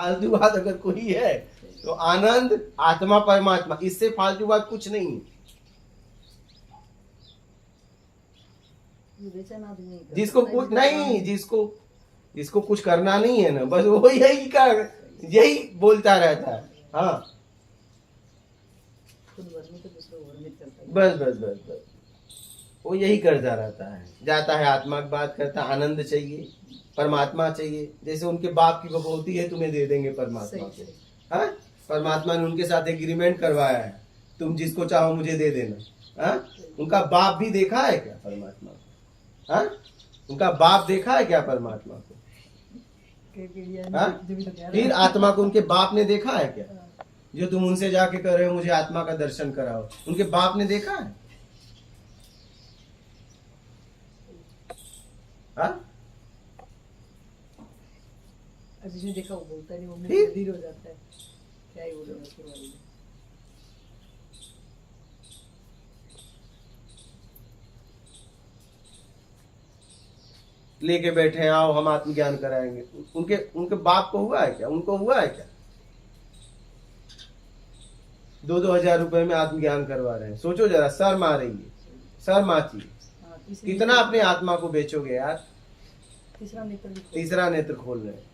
फालतू बात अगर कोई है तो आनंद, आत्मा, परमात्मा, इससे फालतू बात कुछ नहीं है। जिसको कुछ नहीं, जिसको कुछ करना नहीं है ना, बस वो यही बोलता रहता है। हाँ, बस बस बस बस वो यही करता रहता है, जाता है आत्मा की बात करता, आनंद चाहिए, परमात्मा चाहिए। जैसे उनके बाप की बकौती है, तुम्हें दे देंगे परमात्मा को। हाँ, परमात्मा ने उनके साथ एग्रीमेंट करवाया है, तुम जिसको चाहो मुझे दे देना। हाँ, उनका बाप भी देखा है क्या परमात्मा को? हाँ, उनका बाप देखा है क्या परमात्मा को? हाँ? फिर आत्मा को उनके बाप ने देखा है क्या? जो तुम उनसे जाके कर रहे हो मुझे आत्मा का दर्शन कराओ, उनके बाप ने देखा है? हाँ? जिसने देखा वो बोलता नहीं, वो बधिर हो जाता है। क्या ही बोले उसके बारे में। लेके बैठे हैं, आओ हम आत्मज्ञान कराएंगे। उनके बाप को हुआ है क्या? उनको हुआ है क्या? 2-2 हजार रुपए में आत्मज्ञान करवा रहे हैं। सोचो जरा, शर्म आ रही है, शर्म आती है। कितना अपने आत्मा को बेचोगे यार? तीसरा नेत्र खोल रहे हैं।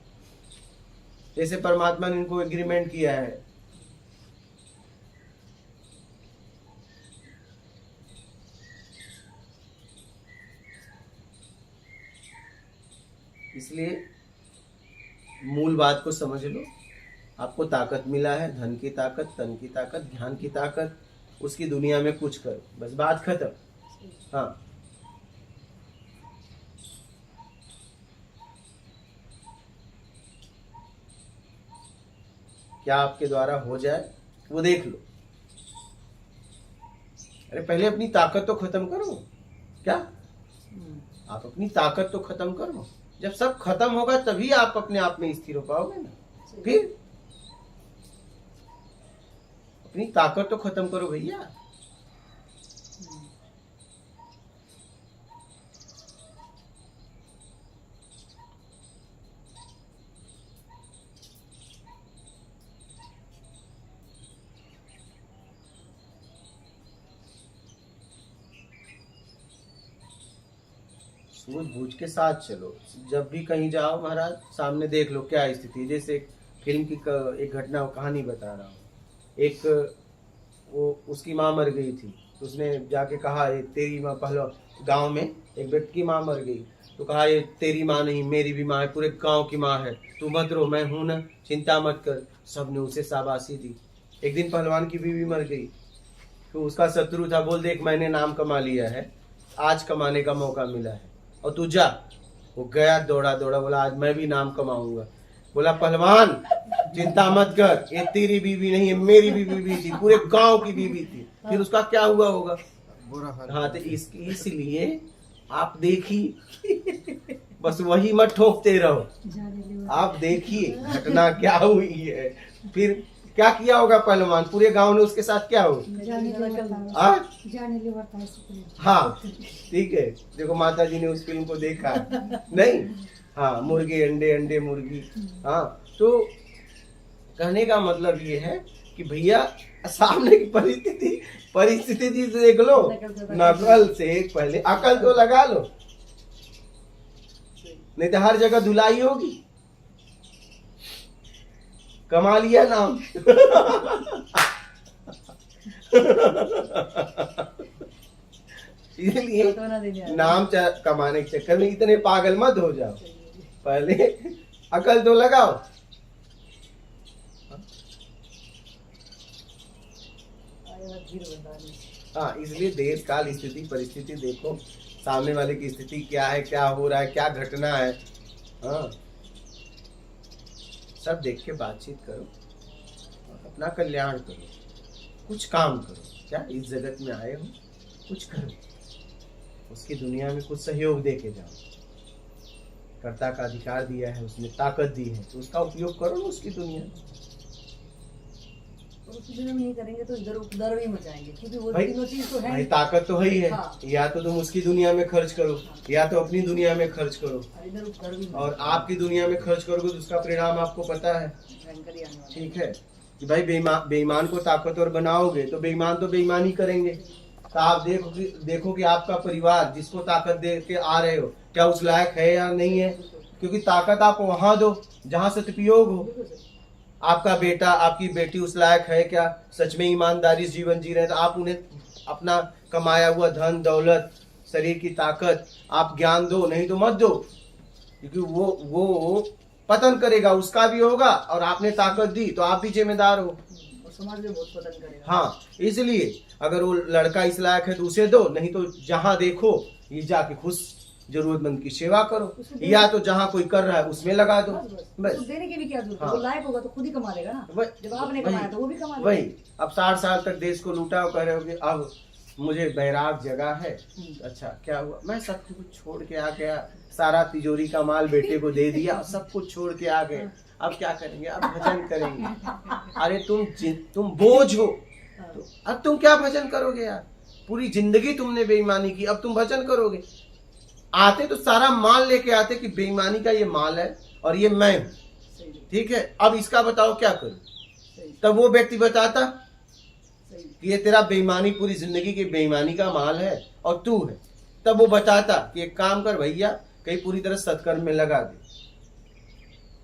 जैसे परमात्मा ने इनको एग्रीमेंट किया है, इसलिए मूल बात को समझ लो। आपको ताकत मिला है, धन की ताकत, तन की ताकत, ज्ञान की ताकत, उसकी दुनिया में कुछ करो, बस बात खत्म। हाँ, क्या आपके द्वारा हो जाए वो देख लो। अरे पहले अपनी ताकत तो खत्म करो। क्या आप अपनी ताकत तो खत्म करो? जब सब खत्म होगा तभी आप अपने आप में स्थिर हो पाओगे ना। फिर अपनी ताकत तो खत्म करो भैया। सूझबूझ के साथ चलो। जब भी कहीं जाओ महाराज, सामने देख लो क्या स्थिति है। जैसे एक फिल्म की एक घटना कहानी बता रहा हूँ। एक वो उसकी माँ मर गई थी, तो उसने जाके कहा तेरी माँ, पहले गांव में एक व्यक्ति की माँ मर गई, तो कहा ये तेरी माँ नहीं मेरी भी माँ है, पूरे गांव की माँ है, तू मत रो, मैं हूं ना, चिंता मत कर। सबने उसे शाबाशी दी। एक दिन पहलवान की बीवी मर गई, तो उसका शत्रु था, बोल देख मैंने नाम कमा लिया है, आज कमाने का मौका मिला है और तू जा। वो गया, दौड़ा दौड़ा, बोला आज मैं भी नाम कमाऊंगा। बोला पहलवान चिंता मत कर, ये तेरी बीवी नहीं है मेरी भी बीवी थी, पूरे गांव की बीवी थी। फिर उसका क्या हुआ होगा? हाँ, तो इसलिए आप देखिए, बस वही मत ठोकते रहो, आप देखिए घटना क्या हुई है। फिर क्या किया होगा पहलवान? पूरे गांव ने उसके साथ क्या हो? हाँ, ठीक है। देखो माता जी ने उस फिल्म को देखा नहीं? हाँ, मुर्गे अंडे, अंडे मुर्गी। हाँ, तो कहने का मतलब ये है कि भैया सामने की परिस्थिति देख लो, नकल से पहले अकल तो लगा लो, नहीं तो हर जगह धुलाई होगी। कमा लिया नाम। इसलिए नाम कमाने के चक्कर में इतने पागल मत हो जाओ, पहले अकल तो लगाओ। हाँ, इसलिए देश काल स्थिति परिस्थिति देखो, सामने वाले की स्थिति क्या है, क्या हो रहा है, क्या घटना है। हाँ, सब देख के बातचीत करो, अपना कल्याण करो, कुछ काम करो। क्या इस जगत में आए हो, कुछ करो, उसकी दुनिया में कुछ सहयोग दे के जाओ। कर्ता का अधिकार दिया है, उसने ताकत दी है, तो उसका उपयोग करो ना उसकी दुनिया में। और उसी दिन हम नहीं करेंगे तो इधर उधर भी मचाएंगे, क्योंकि वो भाई, तीनों चीज तो है भाई ताकत तो है ही है। हाँ। या तो तुम उसकी दुनिया में खर्च करो, या तो अपनी दुनिया में खर्च करो, और इधर उधर भी और आपकी दुनिया में खर्च करोगे तो उसका परिणाम आपको पता है। भयंकर ही आने वाला है। ठीक है कि भाई बेईमान को ताकतवर बनाओगे तो बेईमान तो बेईमानी करेंगे। तो आप देखो कि आपका परिवार जिसको ताकत दे के आ रहे हो क्या उस लायक है या नहीं है, क्योंकि ताकत आप वहां दो जहां सदुपयोग हो। बिल्कुल सही। आपका बेटा आपकी बेटी उस लायक है क्या, सच में ईमानदारी से जीवन जी रहे हैं, तो आप उन्हें अपना कमाया हुआ धन दौलत शरीर की ताकत आप ज्ञान दो, नहीं तो मत दो, क्योंकि वो पतन करेगा, उसका भी होगा, और आपने ताकत दी तो आप भी जिम्मेदार हो। और समाज में बहुत पतन करेगा। हाँ, इसलिए अगर वो लड़का इस लायक है तो उसे दो, नहीं तो जहां देखो ये जाके खुश जरूरतमंद की सेवा करो, या तो जहां कोई कर रहा है उसमें लगा दो। बस बस तो देने की भी क्या जरूरत है, हाँ। वो लायक होगा तो खुद ही कमा लेगा ना। वही- जब आपने वही- कमाया तो वो भी कमा लेगा। वही अब 60 साल तक देश को लूटा और कह रहे हो कि अब मुझे बैराग जगह है। अच्छा क्या हुआ, मैं सब कुछ छोड़ के आ गया, सारा तिजोरी का माल बेटे को दे दिया, सब कुछ छोड़ के आ गए, अब क्या करेंगे, अब भजन करेंगे। अरे तुम बोझ हो, तो अब तुम क्या भजन करोगे यार, पूरी जिंदगी तुमने बेईमानी की, अब तुम भजन करोगे। आते तो सारा माल लेके आते कि बेईमानी का ये माल है और ये मैं हूं, सही ठीक है, अब इसका बताओ क्या करूं। सही तब वो व्यक्ति बताता सही। कि ये तेरा बेईमानी पूरी जिंदगी की बेईमानी का माल है और तू है। तब वो बताता कि एक काम कर भैया, कहीं पूरी तरह सत्कर्म में लगा दे,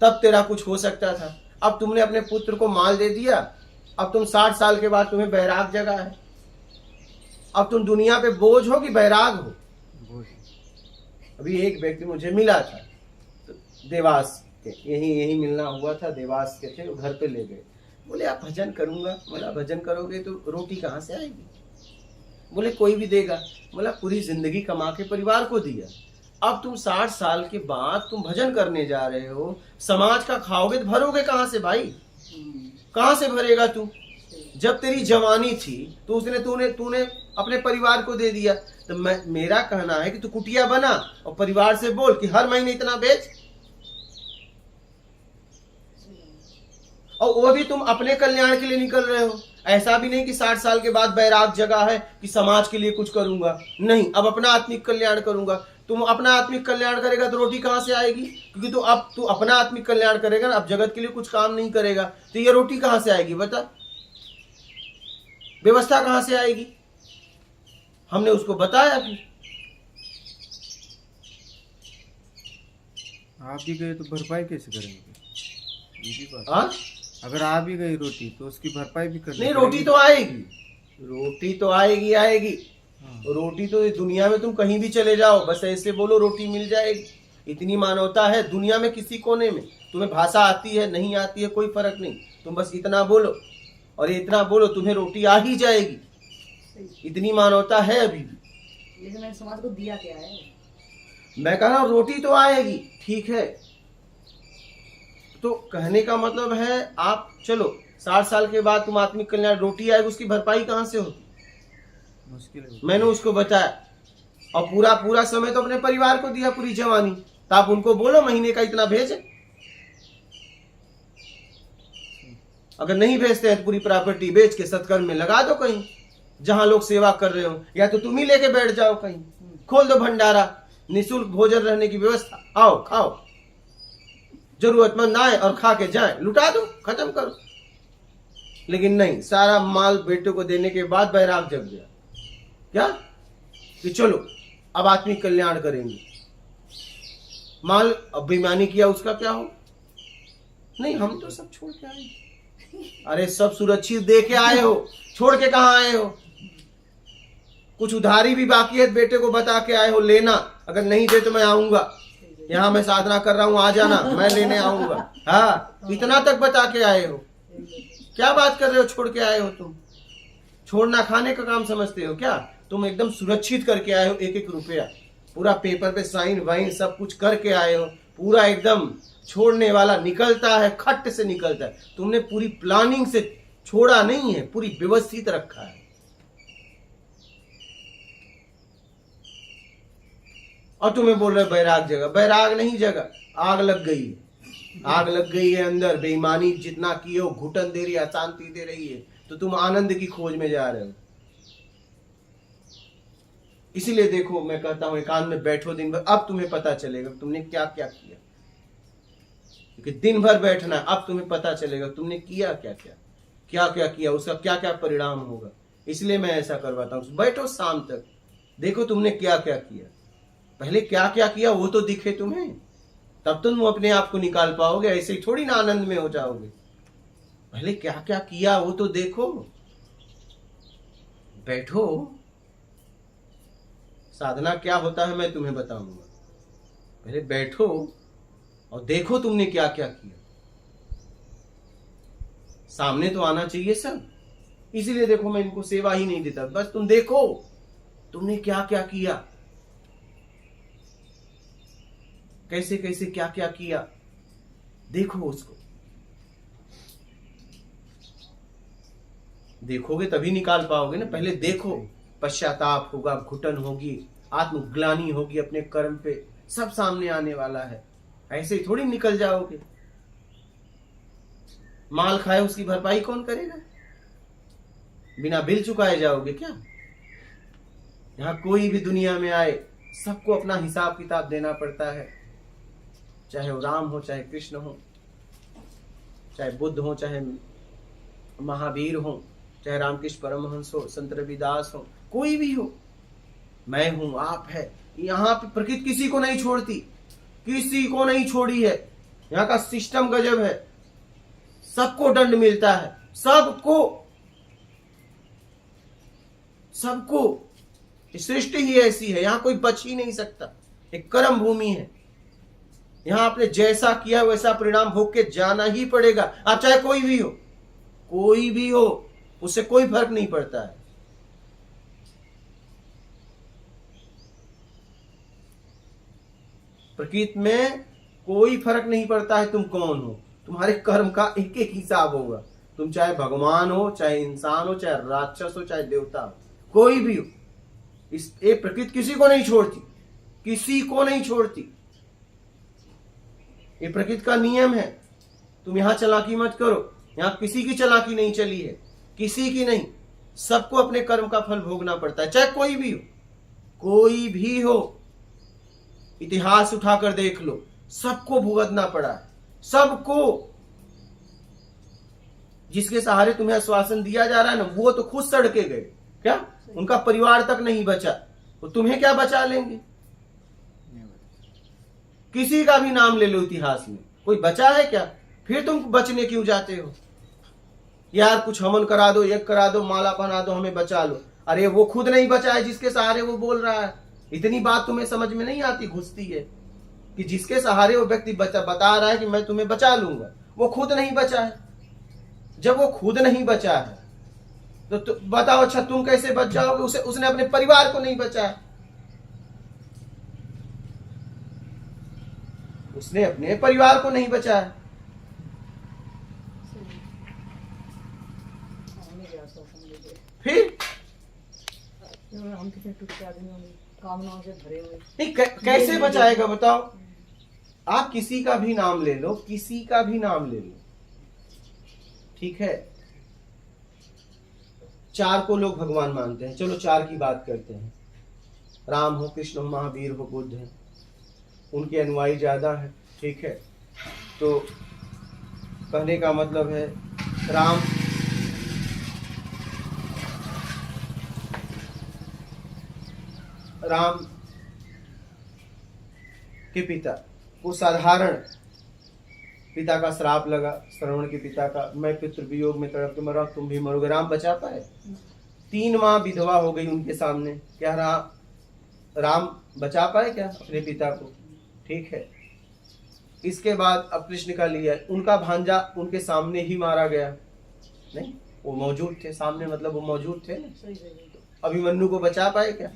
तब तेरा कुछ हो सकता था। अब तुमने अपने पुत्र को माल दे दिया, अब तुम 60 साल के बाद तुम्हें बैराग जगह है, अब तुम दुनिया पे बोझ हो कि बैराग हो। अभी एक व्यक्ति मुझे मिला था, तो देवास के, यही मिलना हुआ था, देवास के थे, वो घर पे ले गए, बोले आप भजन करूंगा। बोला भजन करोगे तो रोटी कहाँ से आएगी, बोले कोई भी देगा। बोला पूरी जिंदगी कमा के परिवार को दिया, अब तुम 60 साल के बाद तुम भजन करने जा रहे हो, समाज का खाओगे तो भरोगे कहाँ से भाई, कहाँ से भरेगा तू। जब तेरी जवानी थी तो तूने अपने परिवार को दे दिया। तो मेरा कहना है कि तू कुटिया बना और परिवार से बोल कि हर महीने इतना बेच, और वो भी तुम अपने कल्याण के लिए निकल रहे हो। ऐसा भी नहीं कि 60 साल के बाद बैराग जगह है कि समाज के लिए कुछ करूंगा, नहीं, अब अपना आत्मिक कल्याण करूंगा। तुम अपना आत्मिक कल्याण करेगा तो रोटी कहाँ से आएगी, क्योंकि तू अपना आत्मिक कल्याण करेगा ना, अब जगत के लिए कुछ काम नहीं करेगा तो ये रोटी कहाँ से आएगी, बता, व्यवस्था कहाँ से आएगी। हमने उसको बताया फिर, आप भी गए तो भरपाई कैसे करेंगे, ये भी बात। हाँ अगर आ भी गई रोटी तो उसकी भरपाई भी करनी नहीं, पड़ेगी। रोटी तो आएगी, रोटी तो आएगी। हाँ। रोटी तो दुनिया में तुम कहीं भी चले जाओ, बस ऐसे बोलो रोटी मिल जाएगी। इतनी मानवता है दुनिया में, किसी कोने में। तुम्हें भाषा आती है नहीं आती है कोई फर्क नहीं, तुम बस इतना बोलो और इतना बोलो, तुम्हें रोटी आ ही जाएगी। इतनी मानवता है अभी भी। लेकिन मैंने समाज को दिया क्या है। मैं कह रहा हूं रोटी तो आएगी, ठीक है। तो कहने का मतलब है आप चलो 60 साल के बाद तुम आत्मिक कल्याण, रोटी आएगी, उसकी भरपाई कहां से होगी, मुश्किल है। मैंने उसको बताया। और पूरा समय तो अपने परिवार को दिया, पूरी जवानी, तो आप उनको बोलो महीने का इतना भेजे। अगर नहीं भेजते हैं तो पूरी प्रॉपर्टी बेच के सत्कर्म में लगा दो कहीं, जहां लोग सेवा कर रहे हो, या तो तुम ही लेके बैठ जाओ कहीं, खोल दो भंडारा, निःशुल्क भोजन रहने की व्यवस्था, आओ खाओ, जरूरतमंद आए और खा के जाए, लुटा दो, खत्म करो। लेकिन नहीं, सारा माल बेटे को देने के बाद बैराग जग गया क्या कि चलो अब आत्मिक कल्याण करेंगे। माल अब बेईमानी किया उसका क्या हो, नहीं हम तो सब छोड़ के आए। अरे सब सुरक्षित दे के आए हो, छोड़ के कहां आए हो। कुछ उधारी भी बाकी है, बेटे को बता के आए हो लेना, अगर नहीं दे तो मैं आऊंगा, यहाँ मैं साधना कर रहा हूं, आ जाना, मैं लेने आऊंगा। हाँ, इतना तक बता के आए हो। क्या बात कर रहे हो, छोड़ के आए हो तुम। छोड़ना खाने का काम समझते हो क्या, तुम एकदम सुरक्षित करके आए हो, एक एक रुपया पूरा पेपर पे साइन वाइन सब कुछ करके आए हो, पूरा एकदम। छोड़ने वाला निकलता है, खट से निकलता है। तुमने पूरी प्लानिंग से छोड़ा नहीं है, पूरी व्यवस्थित रखा है। और तुम्हें बोल रहे बैराग जगह, बैराग नहीं जगह, आग लग गई है, आग लग गई है अंदर। बेईमानी जितना किए हो, घुटन दे रही है, अशांति दे रही है, तो तुम आनंद की खोज में जा रहे हो। इसीलिए देखो, मैं कहता हूं एकांत में बैठो दिन भर, अब तुम्हें पता चलेगा तुमने क्या क्या किया। क्योंकि दिन भर बैठना, अब तुम्हें पता चलेगा तुमने किया क्या क्या किया, उसका क्या क्या परिणाम होगा। इसलिए मैं ऐसा करवाता हूं, बैठो शाम तक, देखो तुमने क्या क्या किया। पहले क्या क्या किया वो तो दिखे तुम्हें, तब तुम अपने आप को निकाल पाओगे। ऐसे ही थोड़ी ना आनंद में हो जाओगे। पहले क्या क्या किया वो तो देखो। बैठो, साधना क्या होता है मैं तुम्हें बताऊंगा। पहले बैठो और देखो तुमने क्या क्या किया। सामने तो आना चाहिए सब। इसीलिए देखो मैं इनको सेवा ही नहीं देता, बस तुम देखो तुमने क्या क्या किया, कैसे कैसे क्या क्या किया, देखो उसको। देखोगे तभी निकाल पाओगे ना। पहले देखो, पश्चाताप होगा, घुटन होगी, आत्मग्लानि होगी अपने कर्म पे, सब सामने आने वाला है। ऐसे ही थोड़ी निकल जाओगे। माल खाए उसकी भरपाई कौन करेगा? बिना बिल चुकाए जाओगे क्या? यहां कोई भी दुनिया में आए सबको अपना हिसाब किताब देना पड़ता है। चाहे वो राम हो, चाहे कृष्ण हो, चाहे बुद्ध हो, चाहे महावीर हो, चाहे रामकृष्ण परमहंस हो, संत रविदास हो, कोई भी हो, मैं हूं, आप है। यहाँ पे प्रकृति किसी को नहीं छोड़ती, किसी को नहीं छोड़ी है। यहाँ का सिस्टम गजब है। सबको दंड मिलता है, सबको सबको। सृष्टि ही ऐसी है, यहाँ कोई बच ही नहीं सकता। एक कर्म भूमि है। यहाँ आपने जैसा किया वैसा परिणाम भोग के जाना ही पड़ेगा। आप चाहे कोई भी हो, कोई भी हो, उससे कोई फर्क नहीं पड़ता है। प्रकृति में कोई फर्क नहीं पड़ता है तुम कौन हो। तुम्हारे कर्म का एक एक हिसाब होगा। तुम चाहे भगवान हो, चाहे इंसान हो, चाहे राक्षस हो, चाहे देवता हो, कोई भी हो। ये प्रकृति किसी को नहीं छोड़ती, किसी को नहीं छोड़ती। ये प्रकृति का नियम है। तुम यहां चालाकी मत करो। यहां किसी की चालाकी नहीं चली है, किसी की नहीं। सबको अपने कर्म का फल भोगना पड़ता है, चाहे कोई भी हो, कोई भी हो। इतिहास उठाकर देख लो, सबको भुगतना पड़ा है, सबको। जिसके सहारे तुम्हें आश्वासन दिया जा रहा है ना, वो तो खुद सड़के गए। क्या उनका परिवार तक नहीं बचा, तो तुम्हें क्या बचा लेंगे? किसी का भी नाम ले लो इतिहास में, कोई बचा है क्या? फिर तुम बचने क्यों जाते हो? यार कुछ हवन करा दो, यज्ञ करा दो, माला पहना दो, हमें बचा लो। अरे वो खुद नहीं बचा है जिसके सहारे वो बोल रहा है। इतनी बात तुम्हें समझ में नहीं आती, घुसती है कि जिसके सहारे वो व्यक्ति बता रहा है कि मैं तुम्हें बचा लूंगा, वो खुद नहीं बचा है। जब वो खुद नहीं बचा है तो बताओ, अच्छा तुम कैसे बच जाओगे? उसने अपने परिवार को नहीं बचाया, उसने अपने परिवार को नहीं बचाया। फिर हम कितने टूटे आदमी होंगे, कामनाओं से भरे हुए। नहीं, कैसे बचाएगा बताओ? आप किसी का भी नाम ले लो, किसी का भी नाम ले लो, ठीक है। 4 को लोग भगवान मानते हैं, चलो 4 की बात करते हैं। राम हो, कृष्ण हो, महावीर हो, बुद्ध है, उनके अनुयायी ज्यादा है, ठीक है। तो कहने का मतलब है राम के पिता को साधारण पिता का श्राप लगा, श्रवण के पिता का, मैं पितृ वियोग में तड़प के मरा, तुम भी मरोगे। राम बचा पाए? 3 माँ विधवा हो गई उनके सामने, क्या राम बचा पाए क्या अपने पिता को? ठीक है। इसके बाद अब कृष्ण का लिया, उनका भांजा उनके सामने ही मारा गया। नहीं, वो मौजूद थे सामने, मतलब वो मौजूद थे ना। अभिमन्यु को बचा पाए क्या?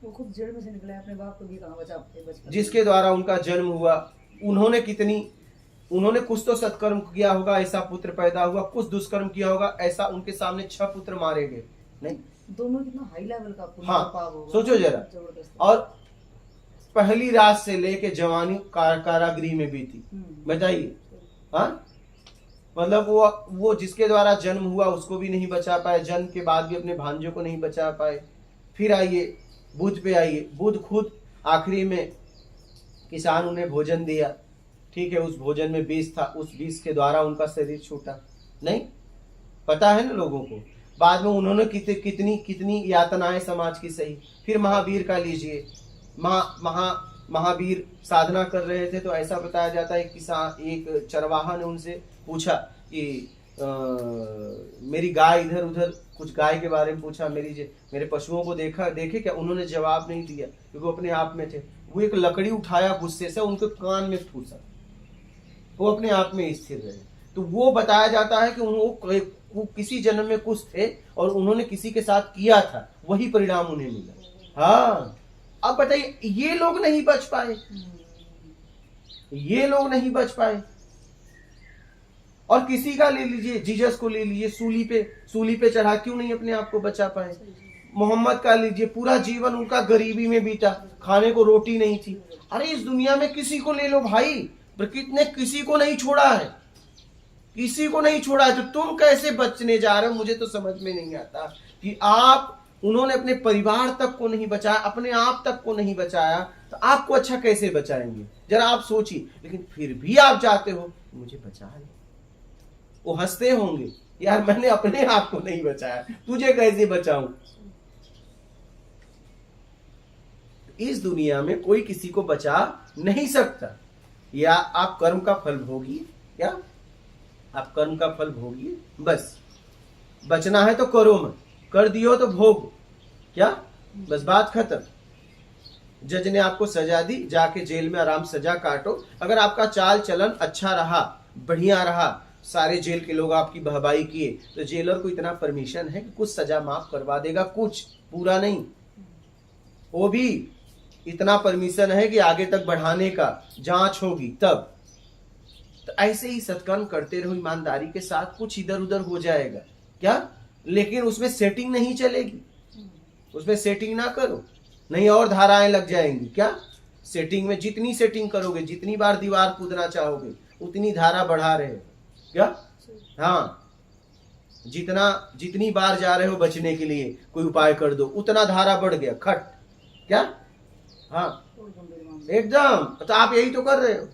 वो खुद जेल में से निकले, अपने बाप को भी कहां बचा पाए? जिसके द्वारा उनका जन्म हुआ, उन्होंने कुछ तो सत्कर्म किया होगा, ऐसा पुत्र पैदा हुआ, कुछ दुष्कर्म किया होगा, ऐसा उनके सामने 6 पुत्र मारे गए। नहीं, दोनों कितना हाई लेवल का पुण्य हाँ, पाप होगा। सोचो जरा। और पहली रात से लेके जवानी कारागृह में बीती, बताइए। हाँ, मतलब वो जिसके द्वारा जन्म हुआ उसको भी नहीं बचा पाए, जन्म के बाद भी अपने भांजों को नहीं बचा पाए। फिर आइए बुध पे आइए, बुध खुद आखिरी में किसान उन्हें भोजन दिया, ठीक है, उस भोजन में विष था, उस विष के द्वारा उनका शरीर छूटा, नहीं पता है ना लोगों को। बाद में उन्होंने कितनी कितनी यातनाएं समाज की सही। फिर महावीर का लीजिए, महावीर साधना कर रहे थे तो ऐसा बताया जाता है किसान, एक चरवाहा ने उनसे पूछा कि मेरी गाय इधर उधर, कुछ गाय के बारे में पूछा, मेरे पशुओं को देखे क्या? उन्होंने जवाब नहीं दिया क्योंकि वो अपने आप में थे। वो एक लकड़ी उठाया गुस्से से, उनके कान में ठूसा, वो अपने आप में स्थिर रहे। तो वो बताया जाता है कि वो किसी जन्म में कुछ थे और उन्होंने किसी के साथ किया था, वही परिणाम उन्हें मिला। हाँ, अब बताइए, ये लोग नहीं बच पाए, ये लोग नहीं बच पाए। और किसी का ले लीजिए, जीसस को ले लीजिए, सूली पे चढ़ा, क्यों नहीं अपने आप को बचा पाए। मोहम्मद का लीजिए, पूरा जीवन उनका गरीबी में बीता, खाने को रोटी नहीं थी। अरे इस दुनिया में किसी को ले लो भाई, प्रकृति ने किसी को नहीं छोड़ा है, किसी को नहीं छोड़ा है। तो तुम कैसे बचने जा रहे हो? मुझे तो समझ में नहीं आता कि उन्होंने अपने परिवार तक को नहीं बचाया, अपने आप तक को नहीं बचाया, तो आपको अच्छा कैसे बचाएंगे? जरा आप सोचिए। लेकिन फिर भी आप चाहते हो मुझे बचा लो। वो हंसते होंगे, यार मैंने अपने आप को नहीं बचाया, तुझे कैसे बचाऊं? इस दुनिया में कोई किसी को बचा नहीं सकता। या आप कर्म का फल भोगिए, क्या आप कर्म का फल भोगिए, बस बचना है तो करो मत, कर दियो तो भोग, क्या बस बात खत्म। जज ने आपको सजा दी, जाके जेल में आराम सजा काटो। अगर आपका चाल चलन अच्छा रहा, बढ़िया रहा, सारे जेल के लोग आपकी बहबाई किए, तो जेलर को इतना परमिशन है कि कुछ सजा माफ करवा देगा, कुछ पूरा नहीं, वो भी इतना परमिशन है कि आगे तक बढ़ाने का, जांच होगी तब। तो ऐसे ही सत्कर्म करते रहो ईमानदारी के साथ, कुछ इधर उधर हो जाएगा, क्या? लेकिन उसमें सेटिंग नहीं चलेगी, उसमें सेटिंग ना करो, नहीं और धाराएं लग जाएंगी। क्या सेटिंग में जितनी सेटिंग करोगे, जितनी बार दीवार कूदना चाहोगे, उतनी धारा बढ़ा रहे हो, क्या? हाँ, जितनी बार जा रहे हो बचने के लिए कोई उपाय कर दो, उतना धारा बढ़ गया, खट, क्या? हाँ एकदम। तो आप यही तो कर रहे हो,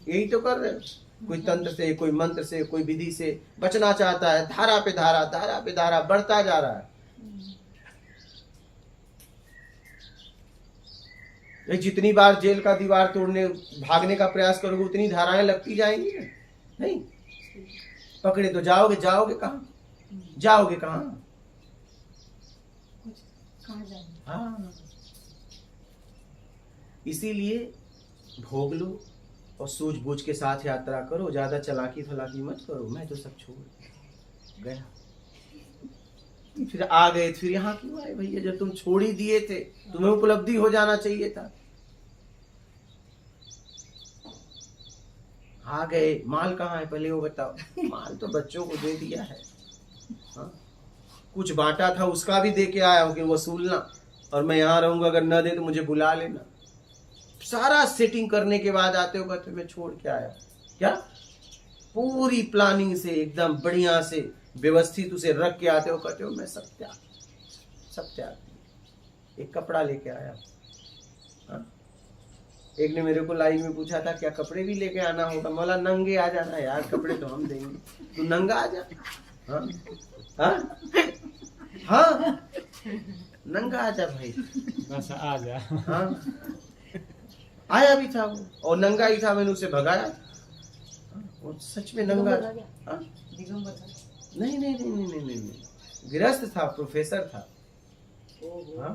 यही तो कर रहे हो। कोई तंत्र से, कोई मंत्र से, कोई विधि से बचना चाहता है, धारा पे धारा, धारा पे धारा बढ़ता जा रहा है। जितनी बार जेल का दीवार तोड़ने भागने का प्रयास करोगे, उतनी धाराएं लगती जाएंगी ना। नहीं पकड़े तो जाओगे कहाँ? जाओगे कहाँ? हाँ, इसीलिए भोग लो और सूझबूझ के साथ यात्रा करो, ज्यादा चलाकी फलाकी मत करो। मैं तो सब छोड़ गया, फिर आ गए, फिर यहाँ क्यों आए भैया? जब तुम छोड़ ही दिए थे, तुम्हें उपलब्धि हो जाना चाहिए था। आ गए, माल कहाँ है पहले वो बताओ। माल तो बच्चों को दे दिया है, हाँ? कुछ बांटा था उसका भी दे के आया हूँ कि वसूलना, और मैं यहाँ रहूंगा, अगर न दे तो मुझे बुला लेना। सारा सेटिंग करने के बाद आते हो, कहते मैं छोड़ के आया, क्या? पूरी प्लानिंग से एकदम बढ़िया से व्यवस्थित उसे रख के आते हो, कहते हो मैं सब त्याग एक कपड़ा लेके आया। हाँ? एक ने मेरे को लाइन में पूछा था क्या कपड़े भी लेके आना होगा? मौला नंगे आ जाना यार, कपड़े तो हम देंगे, तू नंगा आ जा। हाँ? हाँ? हाँ? नंगा आ जा भाई, बस आ जा। हाँ? आया भी था वो, और नंगा ही था, मैंने उसे भगाया। वो सच में नंगा। हाँ? नहीं, गृहस्थ था, प्रोफेसर था। हाँ?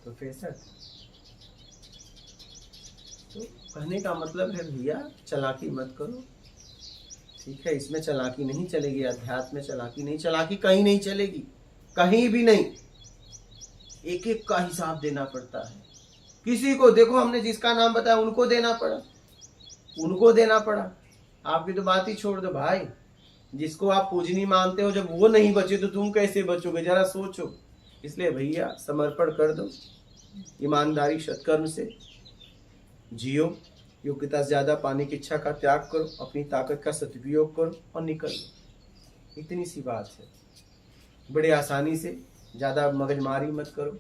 प्रोफेसर था। तो कहने का मतलब है भैया, चलाकी मत करो, ठीक है? इसमें चलाकी नहीं चलेगी, अध्यात्म में चलाकी नहीं, चलाकी कहीं नहीं चलेगी, कहीं भी नहीं। एक एक का हिसाब देना पड़ता है। किसी को देखो, हमने जिसका नाम बताया उनको देना पड़ा। आपकी तो बात ही छोड़ दो भाई, जिसको आप पूजनी मानते हो, जब वो नहीं बचे तो तुम कैसे बचोगे? जरा सोचो। इसलिए भैया समर्पण कर दो, ईमानदारी सत्कर्म से जियो, योग्यता से ज्यादा पाने की इच्छा का त्याग करो, अपनी ताकत का सदुपयोग करो और निकल लो। इतनी सी बात है। बड़े आसानी से, ज्यादा मगजमारी मत करो,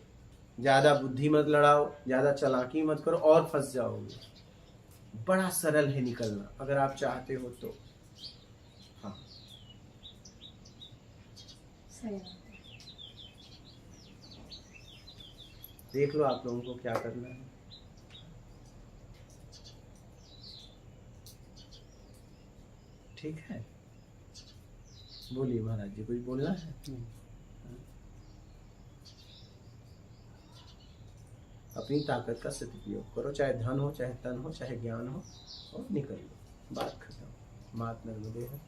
ज्यादा बुद्धि मत लड़ाओ, ज्यादा चालाकी मत करो और फंस जाओगे। बड़ा सरल है निकलना, अगर आप चाहते हो तो। हाँ, सही बात है। देख लो आप लोगों को क्या करना है। ठीक है, बोलिए महाराज जी, कुछ बोलना है? अपनी ताकत का सदुपयोग करो, चाहे धन हो, चाहे तन हो, चाहे ज्ञान हो, और निकल लो। बात खत्म। मात नर्मदे है।